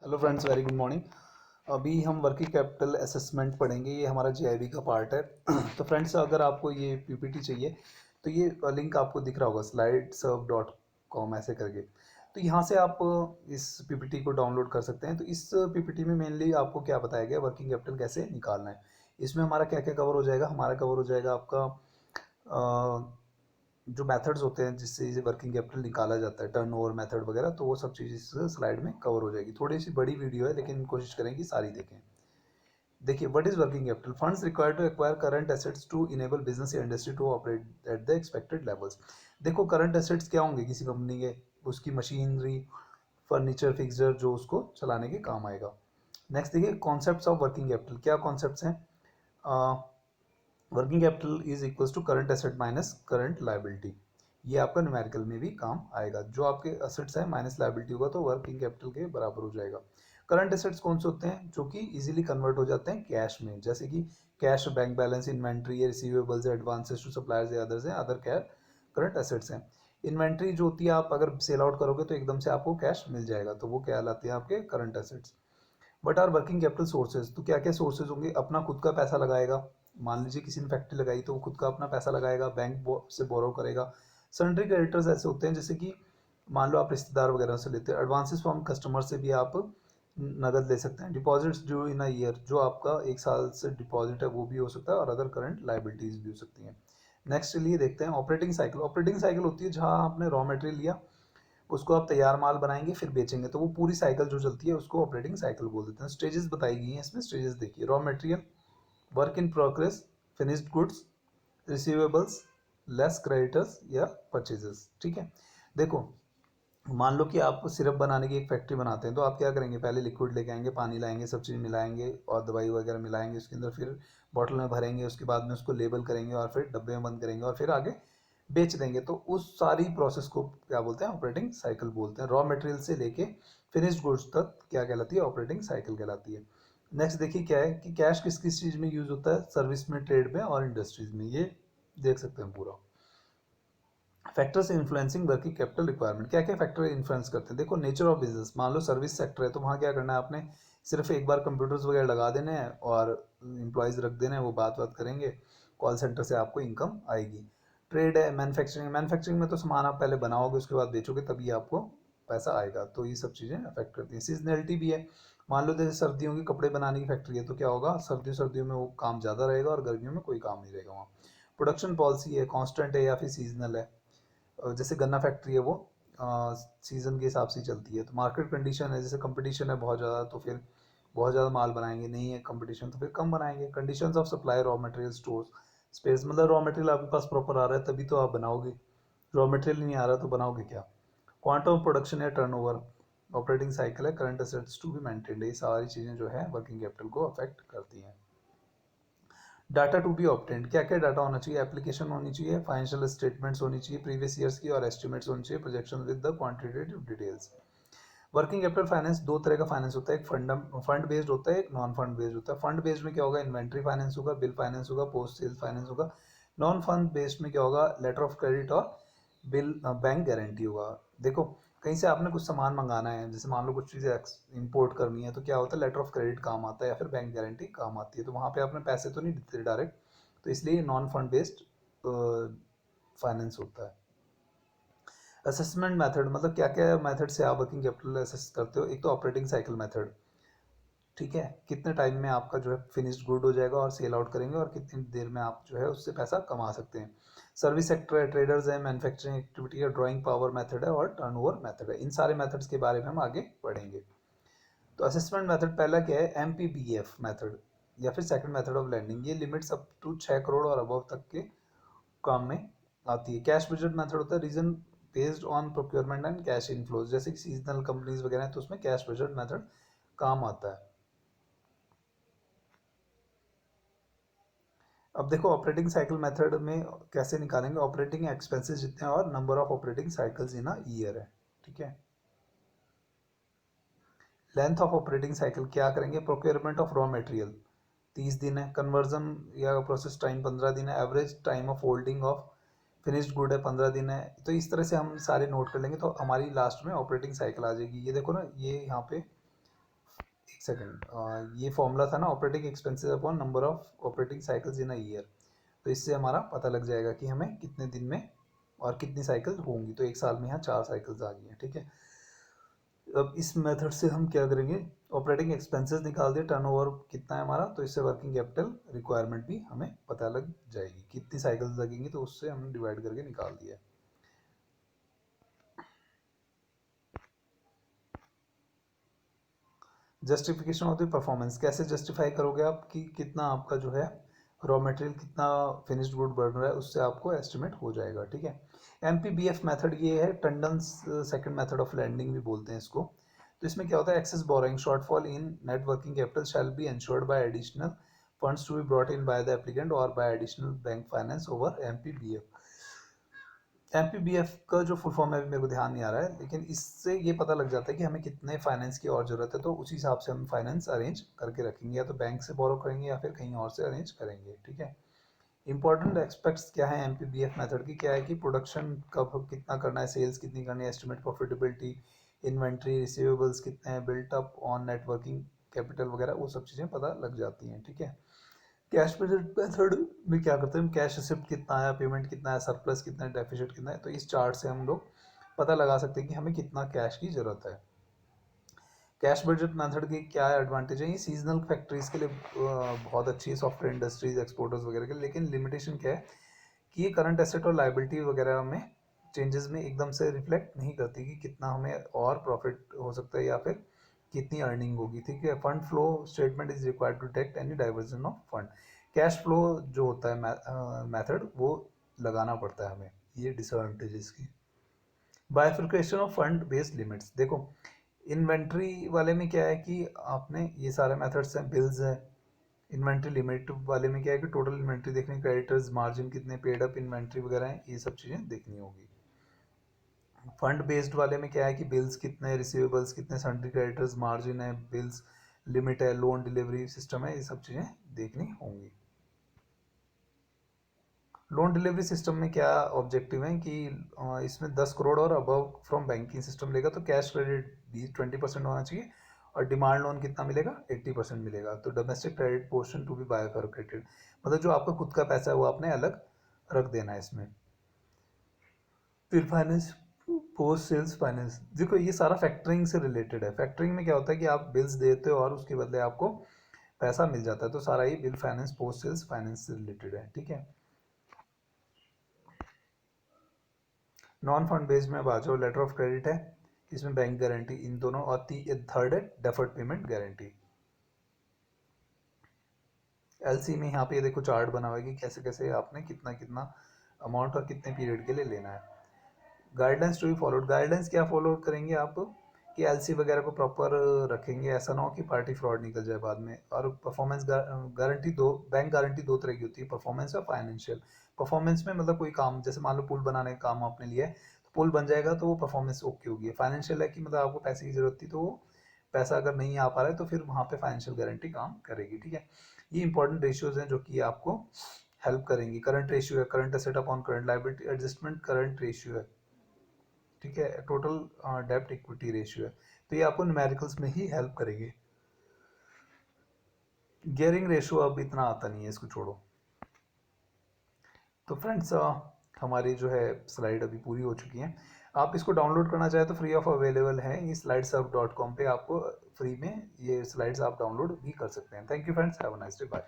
Hello friends, very good morning. अभी हम working capital assessment पढ़ेंगे। ये हमारा जीआईबी का पार्ट है। तो फ्रेंड्स, अगर आपको ये पीपीटी चाहिए तो ये लिंक आपको दिख रहा होगा slideserve.com ऐसे करके। तो यहाँ से आप इस पीपीटी को डाउनलोड कर सकते हैं। तो इस पीपीटी में मेनली आपको क्या बताया गया, वर्किंग कैपिटल कैसे निकालना है। इसमें हमारा क्या क्या कवर हो जाएगा, हमारा कवर हो जाएगा आपका जो मेथड्स होते हैं जिससे इसे वर्किंग कैपिटल निकाला जाता है, टर्नओवर मेथड वगैरह, तो वो सब चीज़ इस स्लाइड में कवर हो जाएगी। थोड़ी सी बड़ी वीडियो है लेकिन कोशिश करें कि सारी देखें। देखिए, what is working capital? Funds required to acquire current assets to enable business या industry to operate at the expected levels. देखो, करंट एसेट्स क्या होंगे किसी कंपनी के? उसकी मशीनरी, फर्नीचर, फिक्सचर जो उसको चलाने के काम आएगा। नेक्स्ट देखिए, कॉन्सेप्ट्स ऑफ वर्किंग कैपिटल। क्या कॉन्सेप्ट्स हैं? Working capital is equals to current asset minus current liability. ये आपका न्यूमेरिकल में भी काम आएगा। जो आपके एसेट्स हैं माइनस लाइबिलिटी होगा तो वर्किंग कैपिटल के बराबर हो जाएगा। करंट एसेट्स कौन से होते हैं? जो कि इजीली कन्वर्ट हो जाते हैं कैश में, जैसे कि cash, bank balance, inventory, receivables, advances to suppliers या अदर्स हैं, अदर करंट एसेट्स हैं। इन्वेंट्री जो होती है, आप अगर सेल आउट करोगे तो एकदम से आपको कैश मिल जाएगा, तो वो क्या कहलाते हैं? आपके current assets. But are working capital sources, तो क्या क्या सोर्सेज होंगे? अपना खुद का पैसा लगाएगा। मान लीजिए किसी ने फैक्ट्री लगाई तो वो खुद का अपना पैसा लगाएगा, बैंक से बोरो करेगा। सन्ड्री क्रेडिटर्स ऐसे होते हैं जैसे कि मान लो आप रिश्तेदार वगैरह से लेते हैं। एडवांसेस फ्रॉम कस्टमर से भी आप नगद ले सकते हैं। Deposits due in a year, जो आपका एक साल से डिपॉजिट है वो भी हो सकता है, और अदर करंट लाइबिलिटीज भी हो सकती हैं। नेक्स्ट लिए देखते हैं ऑपरेटिंग साइकिल। ऑपरेटिंग साइकिल होती है जहां आपने रॉ मटेरियल लिया, उसको आप तैयार माल बनाएंगे फिर बेचेंगे, तो वो पूरी साइकिल जो चलती है उसको ऑपरेटिंग साइकिल बोल देते हैं। स्टेजेस बताई गई हैं इसमें। स्टेजेस देखिए, raw material, work in progress, finished goods, receivables, less creditors या परचेजेस। ठीक है, देखो, मान लो कि आप सिरप बनाने की एक फैक्ट्री बनाते हैं, तो आप क्या करेंगे? पहले लिक्विड लेके आएंगे, पानी लाएंगे, सब चीज़ मिलाएंगे और दवाई वगैरह मिलाएंगे उसके अंदर, फिर बॉटल में भरेंगे, उसके बाद में उसको लेबल करेंगे और फिर डब्बे में बंद करेंगे और फिर आगे बेच देंगे। तो उस सारी प्रोसेस को क्या बोलते हैं? ऑपरेटिंग साइकिल बोलते हैं। रॉ मटेरियल से लेके फिनिश्ड गुड्स तक क्या कहलाती है? ऑपरेटिंग साइकिल कहलाती है। नेक्स्ट देखिए क्या है कि कैश किस किस चीज़ में यूज होता है? सर्विस में, ट्रेड में और इंडस्ट्रीज में। ये देख सकते हैं पूरा। Factors influencing working capital requirement. क्या क्या फैक्टर इन्फ्लुएंस करते हैं? देखो, नेचर ऑफ बिजनेस। मान लो सर्विस सेक्टर है तो वहाँ क्या करना है आपने? सिर्फ एक बार कंप्यूटर्स वगैरह लगा देने हैं और एम्प्लॉयज़ रख देने हैं, वो बात बात करेंगे, कॉल सेंटर से आपको इनकम आएगी। ट्रेड है, मैन्युफैक्चरिंग। मैन्युफैक्चरिंग में तो सामान आप पहले बनाओगे उसके बाद बेचोगे तभी आपको पैसा आएगा, तो ये सब चीज़ें अफेक्ट करती हैं। सीजनलिटी भी है। मान लो जैसे सर्दियों की कपड़े बनाने की फैक्ट्री है तो क्या होगा? सर्दियों में वो काम ज़्यादा रहेगा और गर्मियों में कोई काम नहीं रहेगा वहाँ। प्रोडक्शन पॉलिसी है, कांस्टेंट है या फिर सीजनल है। जैसे गन्ना फैक्ट्री है वो सीज़न के हिसाब से चलती है। तो मार्केट कंडीशन है, जैसे कंपटीशन है बहुत ज़्यादा तो फिर बहुत ज़्यादा माल बनाएंगे, नहीं है कंपटीशन तो फिर कम बनाएंगे। Conditions of supply, raw material, stores, space. मतलब रॉ मटेरियल आपके पास प्रॉपर आ रहा है तभी तो आप बनाओगे, रॉ मटेरियल नहीं आ रहा तो बनाओगे क्या? क्वांटम ऑफ प्रोडक्शन है, टर्नओवर, ऑपरेटिंग साइकिल है, current assets to be maintained. ये सारी चीज़ें जो है वर्किंग कैपिटल को अफेक्ट करती हैं। Data to be obtained. क्या क्या डाटा होना चाहिए? एप्लीकेशन होनी चाहिए, फाइनेंशियल स्टेटमेंट्स होनी चाहिए प्रीवियस ईयर्स की, और एस्टिमेट्स होनी चाहिए, projection with the quantitative details. Working capital finance दो तरह का फाइनेंस होता है। एक फंड बेस्ड होता है, एक नॉन फंड बेस्ड होता है। फंड बेस्ड में क्या होगा? इन्वेंट्री फाइनेंस होगा, बिल फाइनेंस होगा, पोस्ट सेल फाइनेंस होगा। नॉन फंड बेस्ड में क्या होगा? लेटर ऑफ क्रेडिट और बिल बैंक गारंटी होगा। देखो, कहीं से आपने कुछ सामान मंगाना है, जैसे मान लो कुछ चीज़ें इंपोर्ट करनी है, तो क्या होता है? लेटर ऑफ क्रेडिट काम आता है या फिर बैंक गारंटी काम आती है। तो वहाँ पे आपने पैसे तो नहीं देते डायरेक्ट, तो इसलिए नॉन फंड बेस्ड फाइनेंस होता है। असेसमेंट मेथड, मतलब क्या क्या मेथड से आप वर्किंग कैपिटल असेस करते हो? एक तो ऑपरेटिंग साइकिल मेथड, ठीक है, कितने टाइम में आपका जो है फिनिश्ड गुड हो जाएगा और सेल आउट करेंगे और कितनी देर में आप जो है उससे पैसा कमा सकते हैं। सर्विस सेक्टर है, ट्रेडर्स है, मैन्युफैक्चरिंग एक्टिविटी है, ड्राइंग पावर मेथड है और टर्नओवर मेथड है। इन सारे मेथड्स के बारे में हम आगे पढ़ेंगे। तो असेसमेंट मेथड पहला क्या है? MPBF मेथड या फिर सेकंड मेथड ऑफ लैंडिंग। ये लिमिट्स अप टू 6 करोड़ और अबव तक के काम में आती है। कैश बजट मेथड होता है, reason based on procurement and cash inflows. जैसे कि सीजनल कंपनीज वगैरह हैं तो उसमें कैश बजट मेथड काम आता है। अब देखो, ऑपरेटिंग साइकिल मेथड में कैसे निकालेंगे? ऑपरेटिंग एक्सपेंसेस जितने और number of operating cycles in a year है, ठीक है। लेंथ ऑफ ऑपरेटिंग साइकिल क्या करेंगे? प्रोक्योरमेंट ऑफ रॉ मटेरियल 30 दिन है, कन्वर्जन या प्रोसेस टाइम 15 दिन है, average time of holding of finished good है 15 दिन है। तो इस तरह से हम सारे नोट कर लेंगे तो हमारी लास्ट में ऑपरेटिंग साइकिल आ जाएगी। ये देखो ना, ये यहाँ पे सेकंड, ये फॉर्मूला था ना operating expenses upon number of operating cycles in a year. तो इससे हमारा पता लग जाएगा कि हमें कितने दिन में और कितनी साइकिल होंगी। तो एक साल में यहाँ 4 साइकिल्स आ गई हैं, ठीक है। अब इस मेथड से हम क्या करेंगे, ऑपरेटिंग एक्सपेंसेस निकाल दिए, टर्नओवर कितना है हमारा, तो इससे वर्किंग कैपिटल रिक्वायरमेंट भी हमें पता लग जाएगी, कितनी साइकिल्स लगेंगी तो उससे हमने डिवाइड करके निकाल दिया। जस्टिफिकेशन ऑफ द परफॉर्मेंस, कैसे जस्टिफाई करोगे आप कि कितना आपका जो है रॉ मटेरियल, कितना फिनिश्ड गुड बन रहा है, उससे आपको एस्टिमेट हो जाएगा, ठीक है। MPBF मेथड ये है, Tandon's second method of lending भी बोलते हैं इसको। तो इसमें क्या होता है, excess borrowing shortfall in net working capital shall be ensured by additional funds to be brought in by the applicant और by additional bank finance over MPBF। MPBF का जो फुल फॉर्म है मेरे को ध्यान नहीं आ रहा है, लेकिन इससे ये पता लग जाता है कि हमें कितने फाइनेंस की और ज़रूरत है, तो उसी हिसाब से हम फाइनेंस अरेंज करके रखेंगे, या तो बैंक से बोरो करेंगे या फिर कहीं और से अरेंज करेंगे, ठीक है। इंपॉर्टेंट एस्पेक्ट्स क्या है MPBF मेथड की, क्या है कि प्रोडक्शन कब कितना करना है, सेल्स कितनी करनी है, एस्टिमेट प्रॉफिटेबिलिटी, इन्वेंट्री, रिसीवेबल्स कितने हैं, built up on networking capital वगैरह, वो सब चीज़ें पता लग जाती हैं, ठीक है। कैश बजट मेथड में क्या करते हैं, कैश रिसिप्ट कितना है, पेमेंट कितना है, सरप्लस कितना है, डेफिसिट कितना है, तो इस चार्ट से हम लोग पता लगा सकते हैं कि हमें कितना कैश की ज़रूरत है। कैश बजट मेथड की क्या एडवांटेज है, ये सीजनल फैक्ट्रीज के लिए बहुत अच्छी है, सॉफ्टवेयर इंडस्ट्रीज, एक्सपोर्टर्स वगैरह के लिए, लेकिन लिमिटेशन क्या है कि ये करंट एसेट और लाइबिलिटी वगैरह में चेंजेस में एकदम से रिफ्लेक्ट नहीं करती कि कितना हमें और प्रॉफिट हो सकता है या फिर कितनी अर्निंग होगी, ठीक है। Fund flow statement is required to detect any diversion of fund. Cash flow जो होता है मेथड वो लगाना पड़ता है हमें, ये डिसएडवांटेजेस की। बाइफिकेशन ऑफ फंड बेस्ड लिमिट्स, देखो इन्वेंट्री वाले में क्या है कि आपने ये सारे मेथड्स हैं, बिल्स है। इन्वेंट्री लिमिट वाले में क्या है कि टोटल इन्वेंट्री देखनी, क्रेडिटर्स मार्जिन कितने, पेड अप इन्वेंट्री वगैरह हैं, ये सब चीज़ें देखनी होगी। फंड बेस्ड वाले में क्या है कि बिल्स कितने, रिसीवेबल्स कितने, सन्ड्री क्रेडिटर्स मार्जिन है, बिल्स लिमिट है, लोन डिलीवरी सिस्टम है, ये सब चीज़ें देखनी होंगी। लोन डिलीवरी सिस्टम में क्या ऑब्जेक्टिव है कि इसमें 10 करोड़ और अबव फ्रॉम बैंकिंग सिस्टम लेगा तो कैश क्रेडिट 20% होना चाहिए, और डिमांड लोन कितना मिलेगा, 80% मिलेगा। तो domestic credit portion to be bifurcated, मतलब जो आपका खुद का पैसा है वो आपने अलग रख देना है इसमें। फिर फाइनेंस, पोस्ट सेल्स फाइनेंस, देखो ये सारा फैक्टरिंग से रिलेटेड है। फैक्टरिंग में क्या होता है कि आप बिल्स देते हो और उसके बदले आपको पैसा मिल जाता है, तो सारा ही bill finance, post sales finance से रिलेटेड है, ठीक है। नॉन फंड बेस्ड में बात हो, लेटर ऑफ क्रेडिट है, इसमें बैंक गारंटी, इन दोनों, और थर्ड है डेफर्ड पेमेंट गारंटी। एलसी में यहाँ पे देखो चार्ट बना हुआ है कि कैसे कैसे आपने कितना कितना अमाउंट और कितने पीरियड के लिए लेना है। Guidelines to be followed, guidelines क्या फॉलो करेंगे आप कि एलसी वगैरह को प्रॉपर रखेंगे, ऐसा ना हो कि पार्टी फ्रॉड निकल जाए बाद में। और परफॉर्मेंस गारंटी, दो बैंक गारंटी दो तरह की होती है, परफॉर्मेंस और फाइनेंशियल। परफॉर्मेंस में मतलब कोई काम, जैसे मान लो पुल बनाने का काम आपने लिया है, तो पुल बन जाएगा तो वो परफॉर्मेंस ओके होगी। फाइनेंशियल है कि मतलब आपको पैसे की जरूरत थी तो वो पैसा अगर नहीं आ पा रहा है तो फिर वहाँ पे फाइनेंशियल गारंटी काम करेगी, ठीक है। ये इंपॉर्टेंट रेशियोज हैं जो कि आपको हेल्प करेंगी। करंट रेशियो है, current asset upon current liability, adjustment current ratio है, ठीक है। टोटल डेब्ट इक्विटी रेशियो है, तो ये आपको न्यूमेरिकल्स में ही हेल्प करेंगे। गियरिंग रेशियो अब इतना आता नहीं है, इसको छोड़ो। तो फ्रेंड्स हमारी जो है स्लाइड अभी पूरी हो चुकी है। आप इसको डाउनलोड करना चाहे तो फ्री ऑफ अवेलेबल है, ये slidesurf.com पे आपको फ्री में ये स्लाइड्स आप डाउनलोड भी कर सकते हैं। Thank you friends, have a nice day, bye.